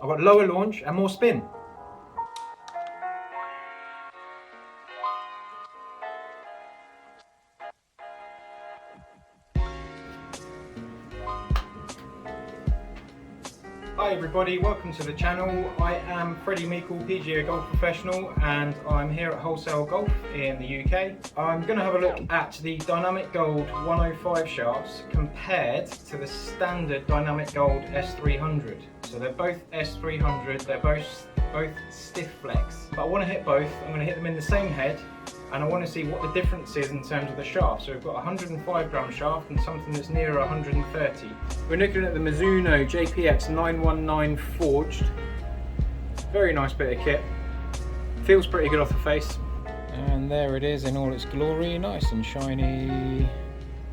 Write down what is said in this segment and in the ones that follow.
I've got lower launch and more spin. Hi everybody, welcome to the channel. I am Freddie Meikle, PGA Golf Professional, and I'm here at Wholesale Golf in the UK. I'm going to have a look at the Dynamic Gold 105 shafts compared to the standard Dynamic Gold S300. So they're both S300, they're both stiff flex, but I want to hit both. I'm going to hit them in the same head, and I want to see what the difference is in terms of the shaft. So we've got a 105 gram shaft and something that's nearer 130. We're looking at the Mizuno JPX 919 forged. Very nice bit of kit. Feels pretty good off the face. And there it is in all its glory, nice and shiny.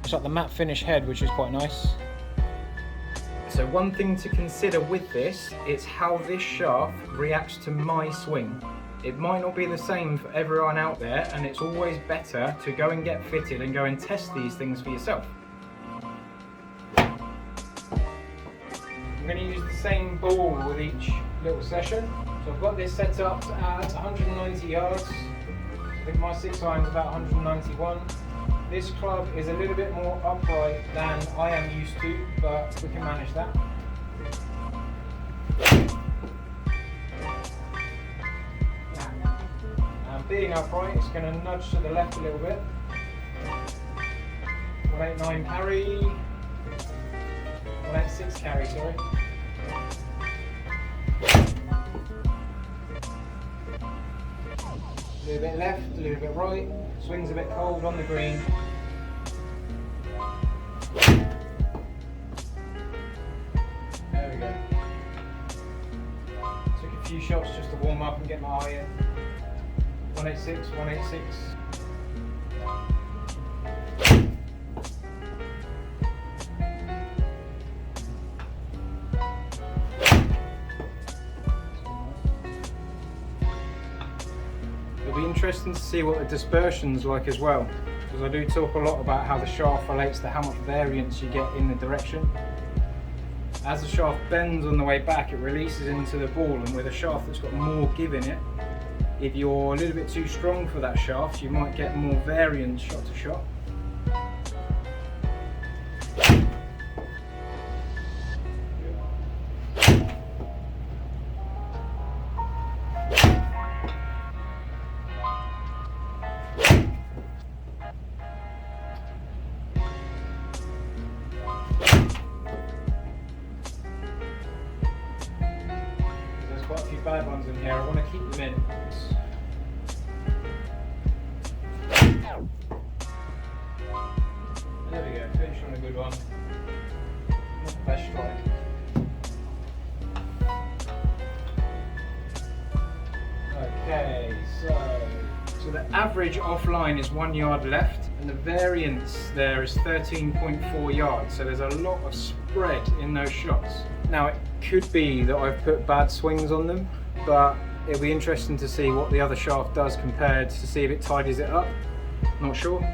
It's like the matte finish head, which is quite nice. So one thing to consider with this is how this shaft reacts to my swing. It might not be the same for everyone out there, and it's always better to go and get fitted and go and test these things for yourself. I'm going to use the same ball with each little session. So I've got this set up at 190 yards. I think my 6 iron's about 191. This club is a little bit more upright than I am used to, but we can manage that. Being upright, it's going to nudge to the left a little bit. 189 carry, 186 carry, sorry. A little bit left, a little bit right. Swing's a bit cold on the green. There we go. Took a few shots just to warm up and get my eye in. 186, 186. It'll be interesting to see what the dispersion's like as well, because I do talk a lot about how the shaft relates to how much variance you get in the direction. As the shaft bends on the way back, it releases into the ball, and with a shaft that's got more give in it, if you're a little bit too strong for that shaft, you might get more variance shot to shot. There's quite a few bad ones in here, I want to keep them in. There we go, finish on a good one. Not the best strike. Okay, so the average offline is 1 yard left, and the variance there is 13.4 yards. So there's a lot of spread in those shots. Now it could be that I've put bad swings on them, but it'll be interesting to see what the other shaft does compared to see if it tidies it up. Not sure.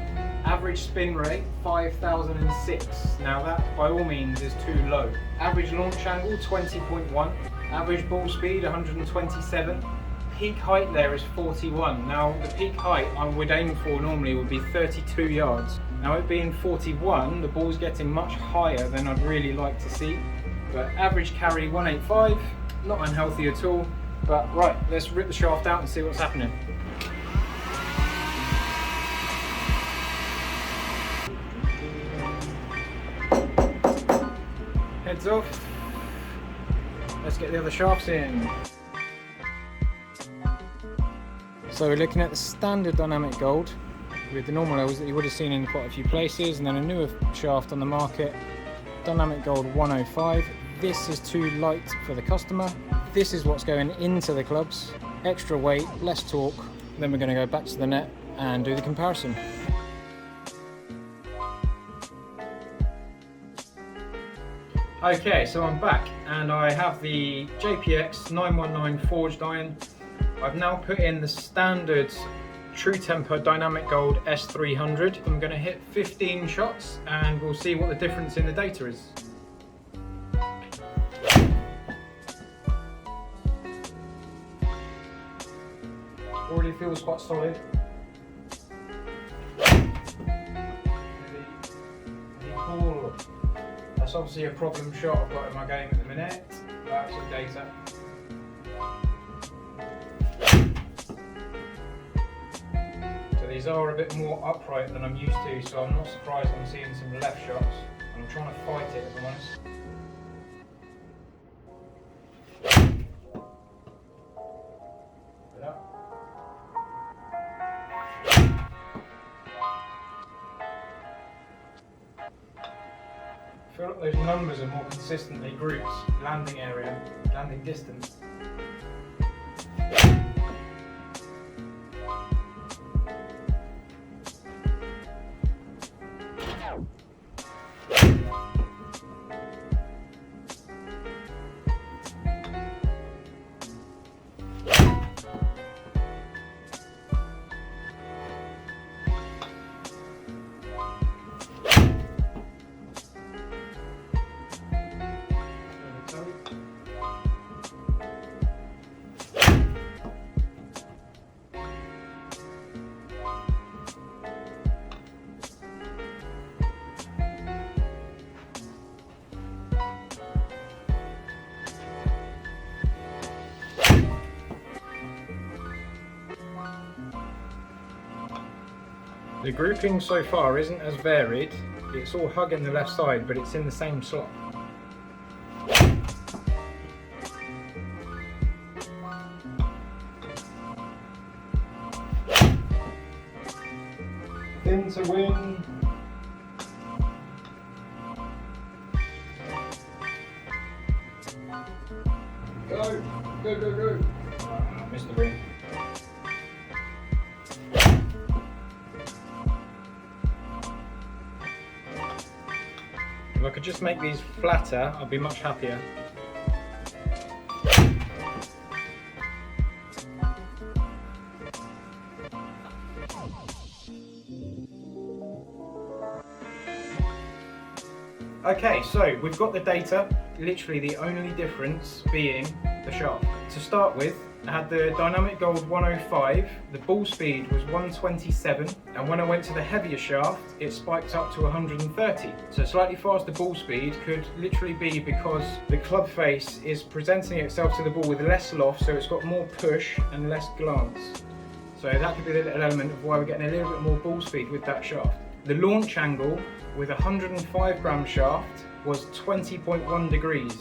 Average spin rate 5006. Now that by all means is too low. Average launch angle 20.1. Average ball speed 127. Peak height there is 41. Now the peak height I would aim for normally would be 32 yards. Now it being 41, the ball's getting much higher than I'd really like to see. But average carry 185, not unhealthy at all. But right, let's rip the shaft out and see what's happening. Heads off. Let's get the other shafts in. So we're looking at the standard Dynamic Gold with the normal L's that you would have seen in quite a few places, and then a newer shaft on the market, Dynamic Gold 105. This is too light for the customer. This is what's going into the clubs. Extra weight, less torque. Then we're going to go back to the net and do the comparison. Okay, so I'm back and I have the JPX 919 forged iron. I've now put in the standard True Temper Dynamic Gold S300. I'm going to hit 15 shots and we'll see what the difference in the data is. already feels quite solid. Cool. That's obviously a problem shot I've got in my game at the minute. That's some data. So these are a bit more upright than I'm used to, so I'm not surprised I'm seeing some left shots. I'm trying to fight it, if I'm honest. I feel like those numbers are more consistently grouped. Landing area, landing distance. The grouping so far isn't as varied. It's all hugging the left side, but it's in the same slot. Thin to win. Go, go, go, go. I missed the win. If I could just make these flatter, I'd be much happier. Okay, so we've got the data, literally the only difference being the shaft. To start with, I had the Dynamic Gold 105, the ball speed was 127, and when I went to the heavier shaft, it spiked up to 130. So slightly faster ball speed could literally be because the club face is presenting itself to the ball with less loft, so it's got more push and less glance. So that could be the little element of why we're getting a little bit more ball speed with that shaft. The launch angle with a 105 gram shaft was 20.1 degrees.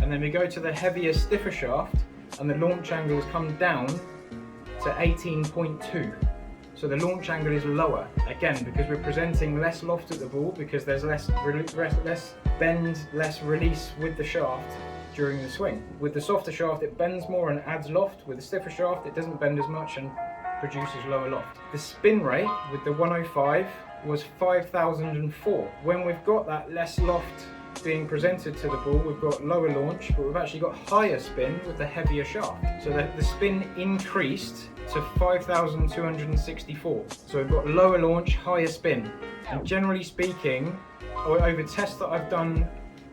And then we go to the heavier, stiffer shaft, and the launch angle has come down to 18.2. So the launch angle is lower, again, because we're presenting less loft at the ball, because there's less bend, less release with the shaft during the swing. With the softer shaft, it bends more and adds loft. With the stiffer shaft, it doesn't bend as much and produces lower loft. The spin rate with the 105 was 5,004. When we've got that less loft being presented to the ball, we've got lower launch, but we've actually got higher spin with the heavier shaft. So that the spin increased to 5,264. So we've got lower launch, higher spin. And generally speaking, over tests that I've done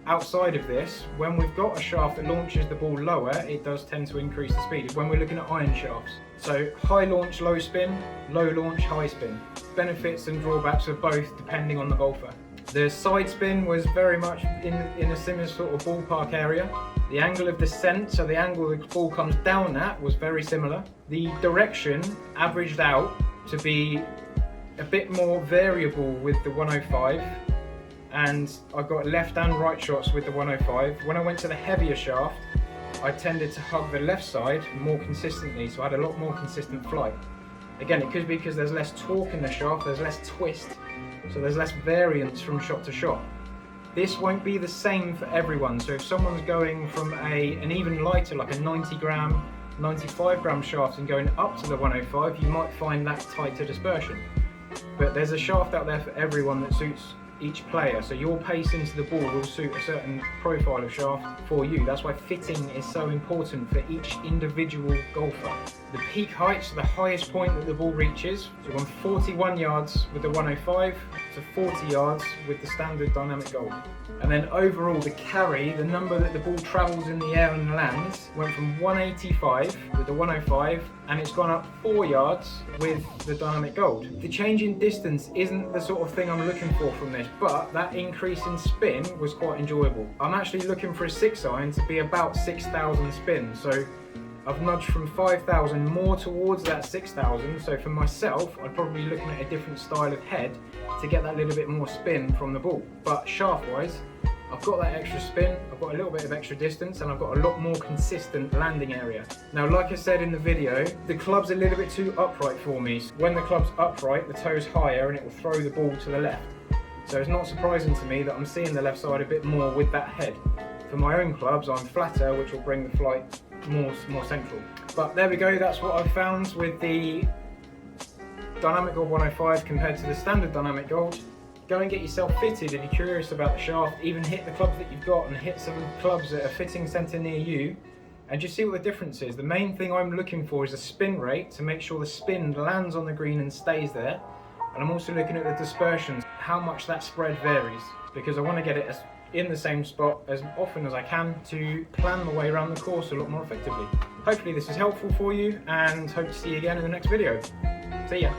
outside of this, when we've got a shaft that launches the ball lower, it does tend to increase the speed when we're looking at iron shafts. So high launch, low spin, low launch, high spin. Benefits and drawbacks of both depending on the golfer. The side spin was very much in a similar sort of ballpark area. The angle of descent, so the angle the ball comes down at, was very similar. The direction averaged out to be a bit more variable with the 105, and I got left and right shots with the 105. When I went to the heavier shaft, I tended to hug the left side more consistently, so I had a lot more consistent flight. Again, it could be because there's less torque in the shaft, there's less twist, so there's less variance from shot to shot. This won't be the same for everyone, so if someone's going from an even lighter, like a 90 gram, 95 gram shaft and going up to the 105, you might find that tighter dispersion. But there's a shaft out there for everyone that suits each player, so your pace into the ball will suit a certain profile of shaft for you. That's why fitting is so important for each individual golfer. The peak height, so the highest point that the ball reaches, so on 41 yards with the 105 to 40 yards with the standard dynamic gold. And then overall the carry, the number that the ball travels in the air and lands, went from 185 with the 105 and it's gone up 4 yards with the dynamic gold. The change in distance isn't the sort of thing I'm looking for from this, but that increase in spin was quite enjoyable. I'm actually looking for a 6-iron to be about 6,000 spins, so I've nudged from 5,000 more towards that 6,000, so for myself I'd probably be looking at a different style of head to get that little bit more spin from the ball. But shaft wise, I've got that extra spin, I've got a little bit of extra distance, and I've got a lot more consistent landing area. Now, like I said in the video, the club's a little bit too upright for me. When the club's upright, the toe's higher and it will throw the ball to the left. So it's not surprising to me that I'm seeing the left side a bit more with that head. For my own clubs, I'm flatter, which will bring the flight more central. But there we go, that's what I've found with the Dynamic Gold 105 compared to the standard Dynamic Gold. Go and get yourself fitted if you're curious about the shaft. Even hit the clubs that you've got and hit some clubs at a fitting centre near you and just see what the difference is. The main thing I'm looking for is a spin rate to make sure the spin lands on the green and stays there. And I'm also looking at the dispersions, how much that spread varies, because I want to get it in the same spot as often as I can to plan my way around the course a lot more effectively. Hopefully this is helpful for you, and hope to see you again in the next video. See ya.